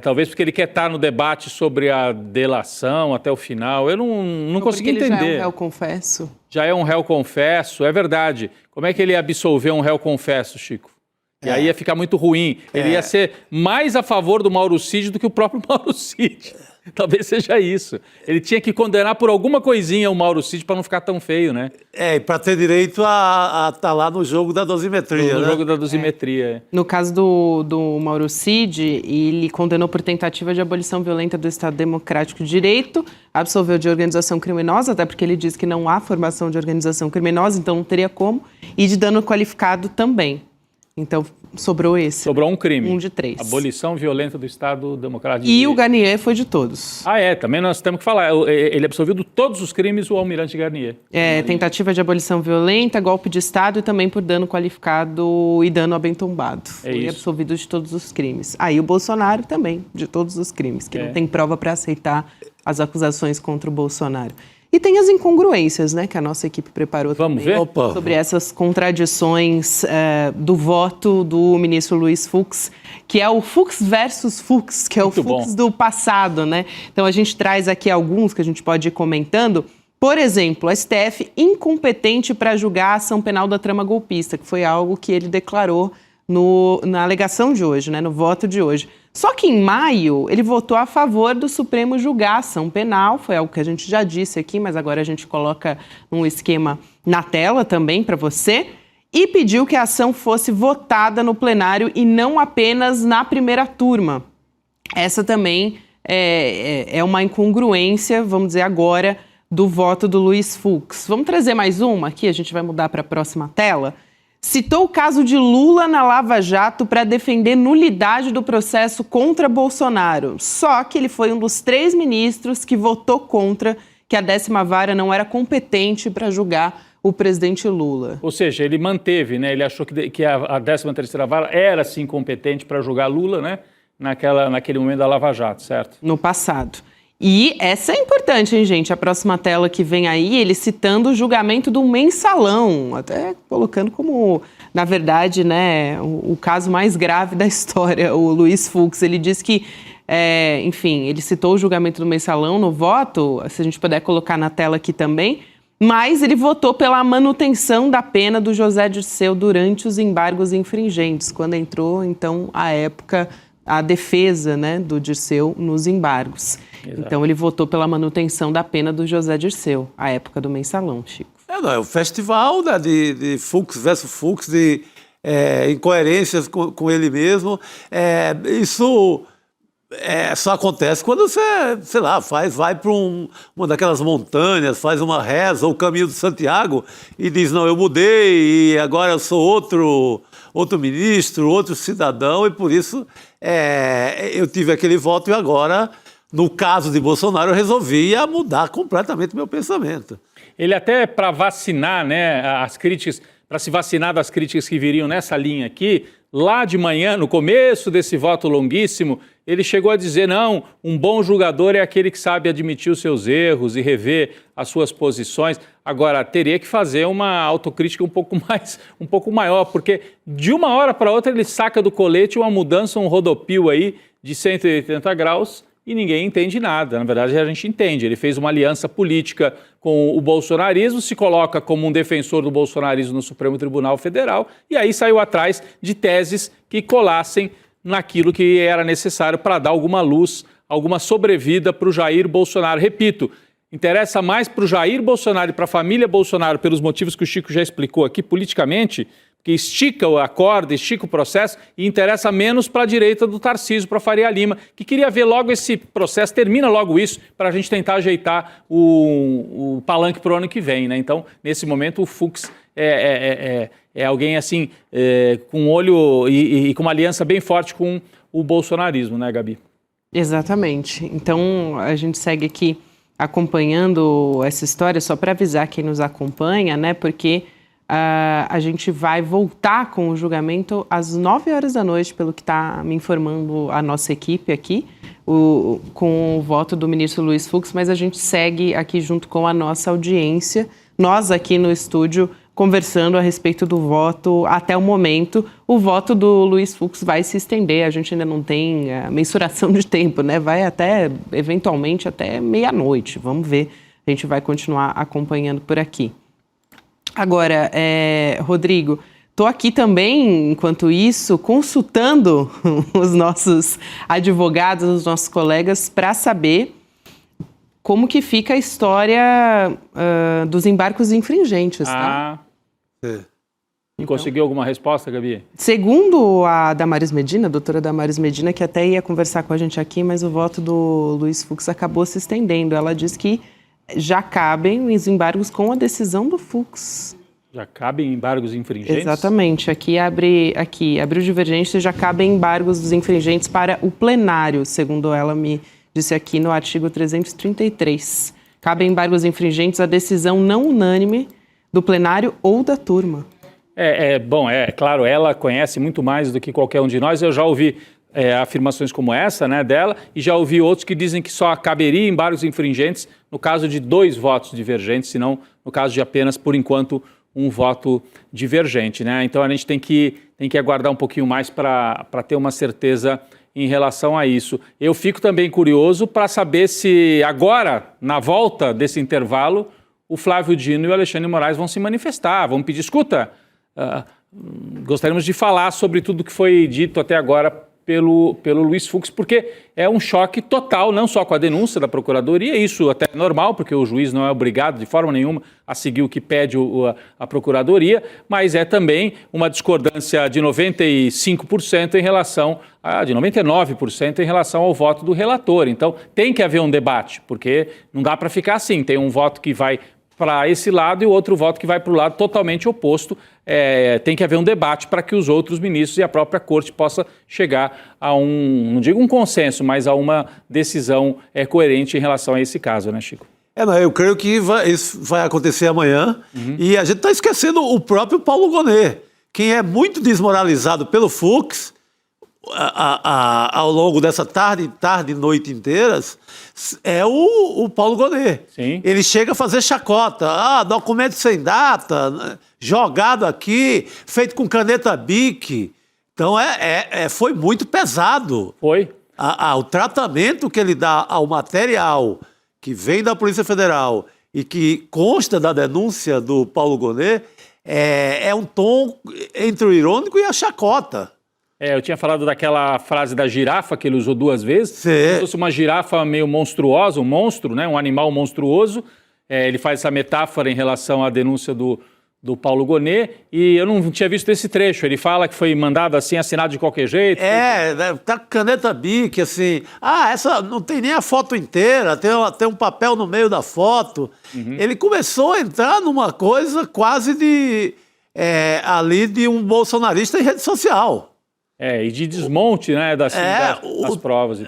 Talvez porque ele quer estar no debate sobre a delação até o final. Eu não consegui entender. Ele já é um réu confesso. Já é um réu confesso, é verdade. Como é que ele ia absolver um réu confesso, Chico? E aí ia ficar muito ruim. Ele ia ser mais a favor do Mauro Cid do que o próprio Mauro Cid. Talvez seja isso. Ele tinha que condenar por alguma coisinha o Mauro Cid para não ficar tão feio, né? E para ter direito a estar lá no jogo da dosimetria. No jogo da dosimetria. No caso do Mauro Cid, ele condenou por tentativa de abolição violenta do Estado Democrático de Direito, absolveu de organização criminosa, até porque ele diz que não há formação de organização criminosa, então não teria como, e de dano qualificado também. Então, sobrou esse. Sobrou um crime. 1 de 3. Abolição violenta do Estado Democrático de Direito. E o Garnier foi de todos. Também nós temos que falar. Ele absolveu de todos os crimes o almirante Garnier. Tentativa de abolição violenta, golpe de Estado e também por dano qualificado e dano a bem tombado. Foi absolvido de todos os crimes. Aí o Bolsonaro também, de todos os crimes, que não tem prova para aceitar as acusações contra o Bolsonaro. E tem as incongruências, né, que a nossa equipe preparou Vamos também. ver? Sobre essas contradições do voto do ministro Luiz Fux, que é o Fux versus Fux, que é o Fux do passado, né? Então a gente traz aqui alguns que a gente pode ir comentando. Por exemplo, a STF incompetente para julgar a ação penal da trama golpista, que foi algo que ele declarou na alegação de hoje, né, no voto de hoje. Só que em maio, ele votou a favor do Supremo julgar a ação penal, foi algo que a gente já disse aqui, mas agora a gente coloca um esquema na tela também para você, e pediu que a ação fosse votada no plenário e não apenas na primeira turma. Essa também é uma incongruência, vamos dizer agora, do voto do Luiz Fux. Vamos trazer mais uma aqui, a gente vai mudar para a próxima tela. Citou o caso de Lula na Lava Jato para defender nulidade do processo contra Bolsonaro. Só que ele foi um dos 3 ministros que votou contra que a 10ª vara não era competente para julgar o presidente Lula. Ou seja, ele manteve, né? Ele achou que a 13ª vara era, sim, competente para julgar Lula, né? Naquele momento da Lava Jato, certo? No passado. E essa é importante, hein, gente? A próxima tela que vem aí, ele citando o julgamento do Mensalão, até colocando como, na verdade, né, o caso mais grave da história, o Luiz Fux. Ele diz que, enfim, ele citou o julgamento do Mensalão no voto, se a gente puder colocar na tela aqui também, mas ele votou pela manutenção da pena do José Dirceu durante os embargos infringentes, quando entrou, então, à época, a defesa, né, do Dirceu nos embargos. Exato. Então, ele votou pela manutenção da pena do José Dirceu, à época do Mensalão, Chico. É o festival, né, de Fux versus Fux, de incoerências com ele mesmo. Isso só acontece quando você, sei lá, vai para uma daquelas montanhas, faz uma reza, ou o caminho de Santiago, e diz, não, eu mudei, e agora eu sou outro ministro, outro cidadão, e por isso eu tive aquele voto e agora, no caso de Bolsonaro, eu resolvi mudar completamente meu pensamento. Ele até para vacinar, né, as críticas, para se vacinar das críticas que viriam nessa linha aqui, lá de manhã, no começo desse voto longuíssimo, ele chegou a dizer, não, um bom julgador é aquele que sabe admitir os seus erros e rever as suas posições. Agora, teria que fazer uma autocrítica um pouco maior, porque de uma hora para outra ele saca do colete uma mudança, um rodopio aí de 180 graus e ninguém entende nada. Na verdade, a gente entende. Ele fez uma aliança política com o bolsonarismo, se coloca como um defensor do bolsonarismo no Supremo Tribunal Federal e aí saiu atrás de teses que colassem naquilo que era necessário para dar alguma luz, alguma sobrevida para o Jair Bolsonaro. Repito, interessa mais para o Jair Bolsonaro e para a família Bolsonaro, pelos motivos que o Chico já explicou aqui politicamente, que estica a corda, estica o processo, e interessa menos para a direita do Tarcísio, para a Faria Lima, que queria ver logo esse processo, termina logo isso, para a gente tentar ajeitar o palanque para o ano que vem, né? Então, nesse momento, o Fux é alguém assim, com olho e com uma aliança bem forte com o bolsonarismo, né, Gabi? Exatamente. Então, a gente segue aqui acompanhando essa história, só para avisar quem nos acompanha, né, porque a gente vai voltar com o julgamento às 9 horas da noite, pelo que está me informando a nossa equipe aqui, com o voto do ministro Luiz Fux, mas a gente segue aqui junto com a nossa audiência. Nós aqui no estúdio conversando a respeito do voto até o momento. O voto do Luiz Fux vai se estender, a gente ainda não tem a mensuração de tempo, né? Vai até, eventualmente, até meia-noite. Vamos ver, a gente vai continuar acompanhando por aqui. Agora, Rodrigo, estou aqui também, enquanto isso, consultando os nossos advogados, os nossos colegas, para saber como que fica a história dos embargos infringentes, tá? E conseguiu alguma resposta, Gabi? Segundo a Damares Medina, a doutora Damares Medina, que até ia conversar com a gente aqui, mas o voto do Luiz Fux acabou se estendendo. Ela diz que já cabem os embargos com a decisão do Fux. Já cabem embargos infringentes? Exatamente. Aqui abriu divergência, já cabem embargos dos infringentes para o plenário, segundo ela me disse aqui no artigo 333. Cabem embargos infringentes à decisão não unânime do plenário ou da turma. Bom, claro, ela conhece muito mais do que qualquer um de nós. Eu já ouvi afirmações como essa, né, dela, e já ouvi outros que dizem que só caberia embargos infringentes no caso de 2 votos divergentes, se não no caso de apenas, por enquanto, um voto divergente, né? Então a gente tem que aguardar um pouquinho mais para ter uma certeza em relação a isso. Eu fico também curioso para saber se agora, na volta desse intervalo, o Flávio Dino e o Alexandre de Moraes vão se manifestar, vão pedir, escuta, gostaríamos de falar sobre tudo que foi dito até agora pelo Luiz Fux, porque é um choque total, não só com a denúncia da Procuradoria, isso até é normal, porque o juiz não é obrigado de forma nenhuma a seguir o que pede a Procuradoria, mas é também uma discordância de 95% em relação de 99% em relação ao voto do relator. Então, tem que haver um debate, porque não dá para ficar assim, tem um voto que vai para esse lado e o outro voto que vai para o lado totalmente oposto. Tem que haver um debate para que os outros ministros e a própria corte possa chegar a não digo um consenso, mas a uma decisão coerente em relação a esse caso, né, Chico? Eu creio que isso vai acontecer amanhã. E a gente está esquecendo o próprio Paulo Gonet. Quem é muito desmoralizado pelo Fux ao longo dessa tarde e noite inteiras é o Paulo Gonet. Sim. Ele chega a fazer chacota. Documento sem data, jogado aqui, feito com caneta Bic. Então foi muito pesado. Foi. O tratamento que ele dá ao material que vem da Polícia Federal e que consta da denúncia do Paulo Gonet é um tom entre o irônico e a chacota. Eu tinha falado daquela frase da girafa que ele usou 2 vezes. Sim. Se fosse uma girafa meio monstruosa, um monstro, né? Um animal monstruoso. Ele faz essa metáfora em relação à denúncia do Paulo Gonet. E eu não tinha visto esse trecho. Ele fala que foi mandado assim, assinado de qualquer jeito. Tá com caneta Bic, assim. Essa não tem nem a foto inteira, tem um papel no meio da foto. Ele começou a entrar numa coisa quase ali de um bolsonarista em rede social. E de desmonte, né, das provas.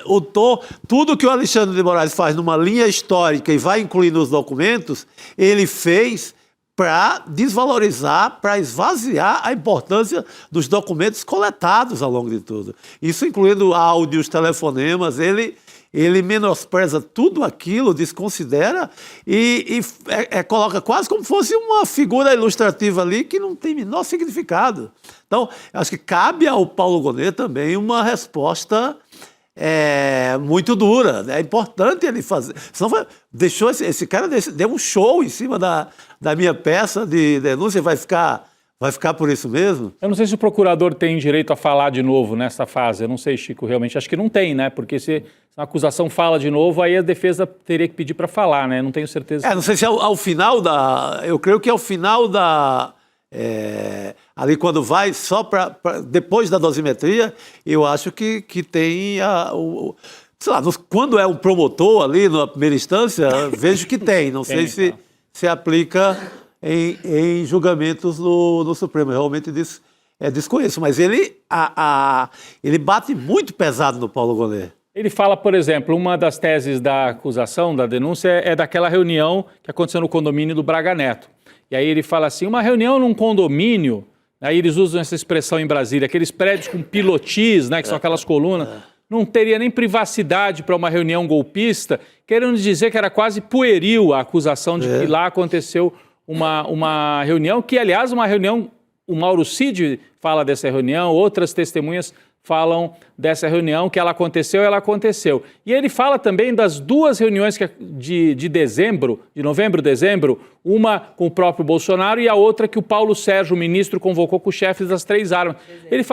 Tudo que o Alexandre de Moraes faz numa linha histórica e vai incluir nos documentos, ele fez para desvalorizar, para esvaziar a importância dos documentos coletados ao longo de tudo. Isso incluindo áudios, telefonemas, ele menospreza tudo aquilo, desconsidera e coloca quase como fosse uma figura ilustrativa ali que não tem menor significado. Então, acho que cabe ao Paulo Gonet também uma resposta muito dura. É importante ele fazer. Senão deixou esse cara deu um show em cima da minha peça de denúncia, vai ficar por isso mesmo? Eu não sei se o procurador tem direito a falar de novo nessa fase. Eu não sei, Chico, realmente. Acho que não tem, né? Porque se a acusação fala de novo, aí a defesa teria que pedir para falar, né? Não tenho certeza. Não sei se ao final eu creio que ao final ali quando vai só depois da dosimetria, eu acho que tem sei lá, quando é um promotor ali na primeira instância, vejo que tem. Não sei se aplica em julgamentos no Supremo. Realmente desconheço. Mas ele bate muito pesado no Paulo Gonet. Ele fala, por exemplo, uma das teses da acusação, da denúncia, é daquela reunião que aconteceu no condomínio do Braga Neto. E aí ele fala assim, uma reunião num condomínio, aí eles usam essa expressão em Brasília, aqueles prédios com pilotis, né, que são aquelas colunas, não teria nem privacidade para uma reunião golpista, querendo dizer que era quase pueril a acusação de que lá aconteceu uma reunião que, aliás, uma reunião, o Mauro Cid fala dessa reunião, outras testemunhas falam dessa reunião, que ela aconteceu. E ele fala também das duas reuniões de dezembro, de novembro, dezembro, uma com o próprio Bolsonaro e a outra que o Paulo Sérgio, o ministro, convocou com os chefes das 3 armas. Ele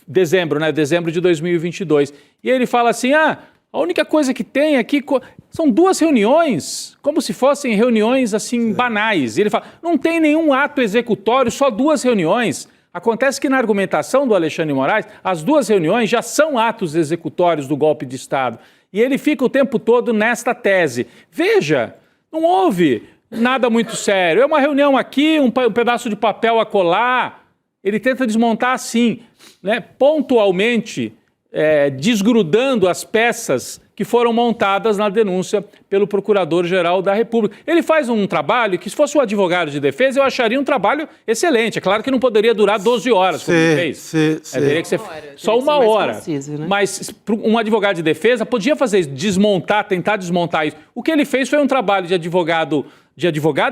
dezembro, né? Dezembro de 2022. E ele fala assim, a única coisa que tem aqui são 2 reuniões, como se fossem reuniões assim banais. E ele fala, não tem nenhum ato executório, só 2 reuniões. Acontece que na argumentação do Alexandre de Moraes, as 2 reuniões já são atos executórios do golpe de Estado. E ele fica o tempo todo nesta tese. Veja, não houve nada muito sério. É uma reunião aqui, um pedaço de papel acolá. Ele tenta desmontar assim, né, pontualmente, desgrudando as peças que foram montadas na denúncia pelo Procurador-Geral da República. Ele faz um trabalho que, se fosse um advogado de defesa, eu acharia um trabalho excelente. É claro que não poderia durar 12 horas, como ele fez. Teria que ser só uma hora. Conciso, né? Mas um advogado de defesa podia fazer isso, tentar desmontar isso. O que ele fez foi um trabalho de advogado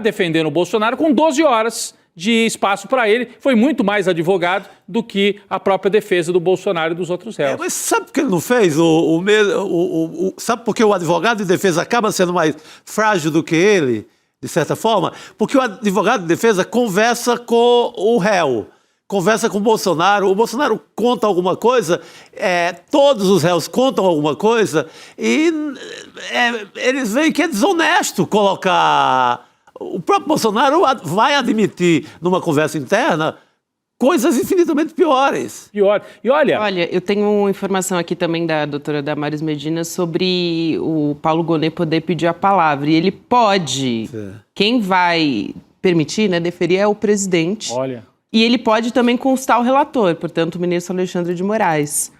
defendendo o Bolsonaro com 12 horas de espaço para ele, foi muito mais advogado do que a própria defesa do Bolsonaro e dos outros réus. Mas sabe por que ele não fez? Sabe por que o advogado de defesa acaba sendo mais frágil do que ele, de certa forma? Porque o advogado de defesa conversa com o réu, conversa com o Bolsonaro conta alguma coisa, todos os réus contam alguma coisa, e eles veem que é desonesto colocar... O próprio Bolsonaro vai admitir, numa conversa interna, coisas infinitamente piores. E olha... Olha, eu tenho uma informação aqui também da doutora Damares Medina sobre o Paulo Gonet poder pedir a palavra. E ele pode. Quem vai permitir, né, deferir é o presidente. Olha. E ele pode também constar o relator, portanto, o ministro Alexandre de Moraes.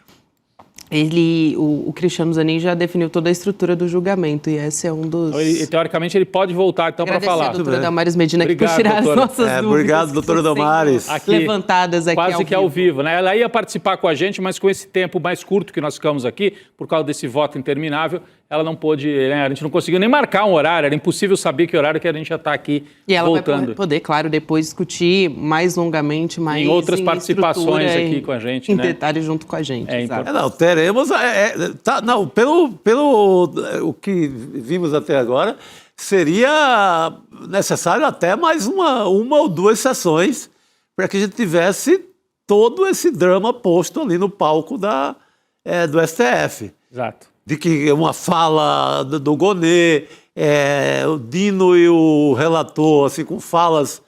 O Cristiano Zanin já definiu toda a estrutura do julgamento, e esse é um dos... E, teoricamente, ele pode voltar, então, para falar. Agradecer a doutora Damares Medina por tirar doutora. as nossas dúvidas. Obrigado, doutora Damares. Levantadas aqui quase que ao vivo, né? Ela ia participar com a gente, mas com esse tempo mais curto que nós ficamos aqui, por causa desse voto interminável, ela não pôde, né? A gente não conseguiu nem marcar um horário, era impossível saber que horário que a gente já está aqui voltando. E ela vai poder, claro, depois discutir mais longamente, mais em outras participações aqui com a gente, em né? detalhes junto com a gente. Teremos... pelo o que vimos até agora, seria necessário até mais uma ou 2 sessões para que a gente tivesse todo esse drama posto ali no palco do STF. Exato. De que uma fala do Gonet, o Dino e o relator, assim, com falas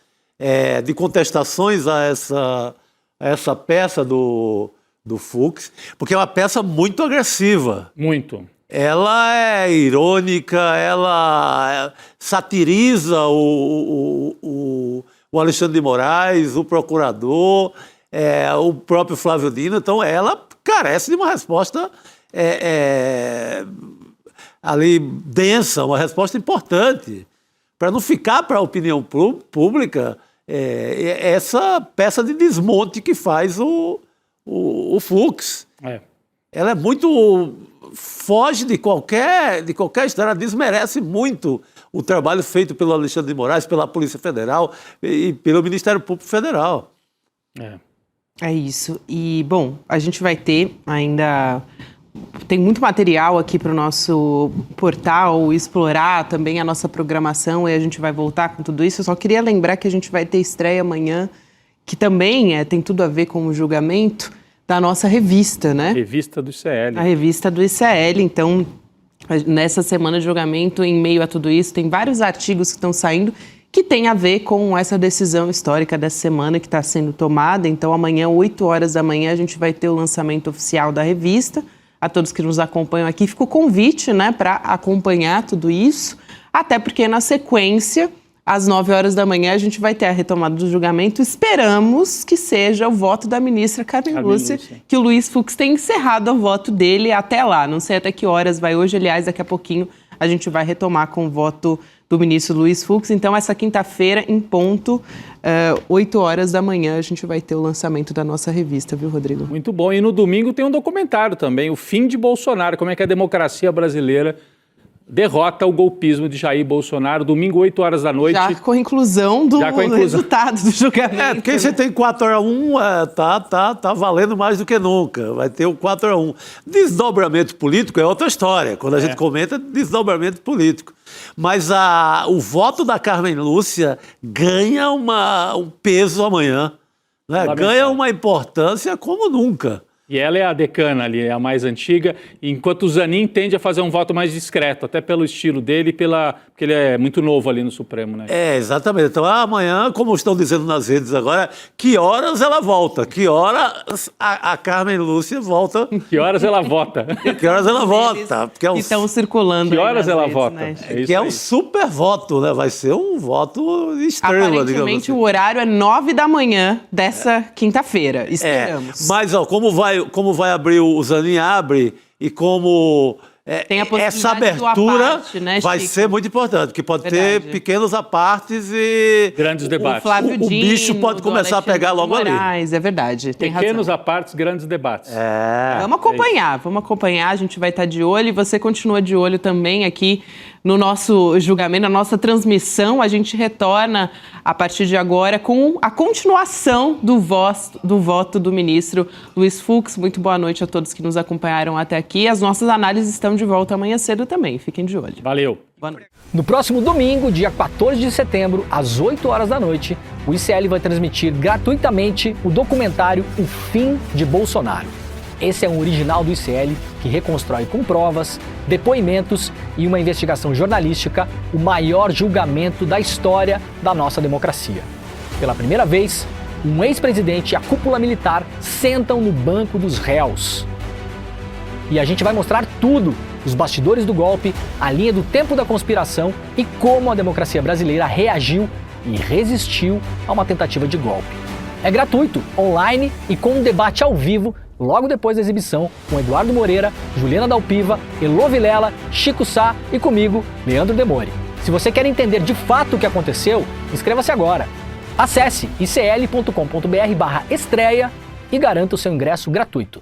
de contestações a essa peça do Fux, porque é uma peça muito agressiva. Muito. Ela é irônica, ela satiriza o Alexandre de Moraes, o procurador, o próprio Flávio Dino. Então, ela carece de uma resposta ali densa, uma resposta importante, para não ficar para a opinião pública essa peça de desmonte que faz o Fux. Ela é muito... foge de qualquer história, desmerece muito o trabalho feito pelo Alexandre de Moraes, pela Polícia Federal e pelo Ministério Público Federal. É isso. E, bom, a gente vai ter ainda... Tem muito material aqui para o nosso portal explorar também a nossa programação, e a gente vai voltar com tudo isso. Eu só queria lembrar que a gente vai ter estreia amanhã, que também tem tudo a ver com o julgamento da nossa revista, né? Revista do ICL. A revista do ICL. Então, nessa semana de julgamento, em meio a tudo isso, tem vários artigos que estão saindo que tem a ver com essa decisão histórica dessa semana que está sendo tomada. Então, amanhã, 8 horas da manhã, a gente vai ter o lançamento oficial da revista. A todos que nos acompanham aqui, fica o convite, né, para acompanhar tudo isso, até porque na sequência, às 9 horas da manhã, a gente vai ter a retomada do julgamento. Esperamos que seja o voto da ministra Carmen Lúcia, que o Luiz Fux tem encerrado o voto dele até lá. Não sei até que horas vai hoje, aliás, daqui a pouquinho a gente vai retomar com o voto do ministro Luiz Fux. Então, essa quinta-feira, em ponto, 8 horas da manhã, a gente vai ter o lançamento da nossa revista, viu, Rodrigo? Muito bom. E no domingo tem um documentário também, O Fim de Bolsonaro, como é que a democracia brasileira derrota o golpismo de Jair Bolsonaro, domingo, 8 horas da noite. Já com a inclusão do resultado do julgamento. Porque você tem 4-1, tá valendo mais do que nunca. Vai ter o 4-1. Desdobramento político é outra história. Quando a gente comenta, desdobramento político. Mas o voto da Carmen Lúcia ganha um peso amanhã. Né? Ganha uma importância como nunca. E ela é a decana ali, é a mais antiga, enquanto o Zanin tende a fazer um voto mais discreto, até pelo estilo dele, porque ele é muito novo ali no Supremo, né? Exatamente. Então, amanhã, como estão dizendo nas redes agora, que horas ela volta? Que horas a Carmen Lúcia volta? Que horas ela vota? Que horas ela vota? Porque que estão circulando. Que horas ela redes, vota? Né? Que é um super voto, né? Vai ser um voto estrela, digamos assim. Aparentemente, o horário é 9 da manhã dessa quinta-feira. Esperamos. Mas, como vai abrir, o Zanin abre, e como tem a essa abertura aparte, né, vai ser muito importante, porque pode ter pequenos apartes e grandes debates. O Flávio Dino, o bicho pode começar a pegar logo Moraes, ali. É verdade, tem pequenos razão. apartes, grandes debates. Vamos acompanhar, a gente vai estar de olho e você continua de olho também aqui no nosso julgamento, na nossa transmissão. A gente retorna a partir de agora com a continuação do voto do ministro Luiz Fux. Muito boa noite a todos que nos acompanharam até aqui. As nossas análises estão de volta amanhã cedo também. Fiquem de olho. Valeu. Boa noite. No próximo domingo, dia 14 de setembro, às 8 horas da noite, o ICL vai transmitir gratuitamente o documentário O Fim de Bolsonaro. Esse é um original do ICL que reconstrói com provas, depoimentos e uma investigação jornalística o maior julgamento da história da nossa democracia. Pela primeira vez, um ex-presidente e a cúpula militar sentam no banco dos réus. E a gente vai mostrar tudo, os bastidores do golpe, a linha do tempo da conspiração e como a democracia brasileira reagiu e resistiu a uma tentativa de golpe. É gratuito, online e com um debate ao vivo logo depois da exibição, com Eduardo Moreira, Juliana Dalpiva, Elô Vilela, Chico Sá e comigo, Leandro Demore. Se você quer entender de fato o que aconteceu, inscreva-se agora. Acesse icl.com.br/estreia e garanta o seu ingresso gratuito.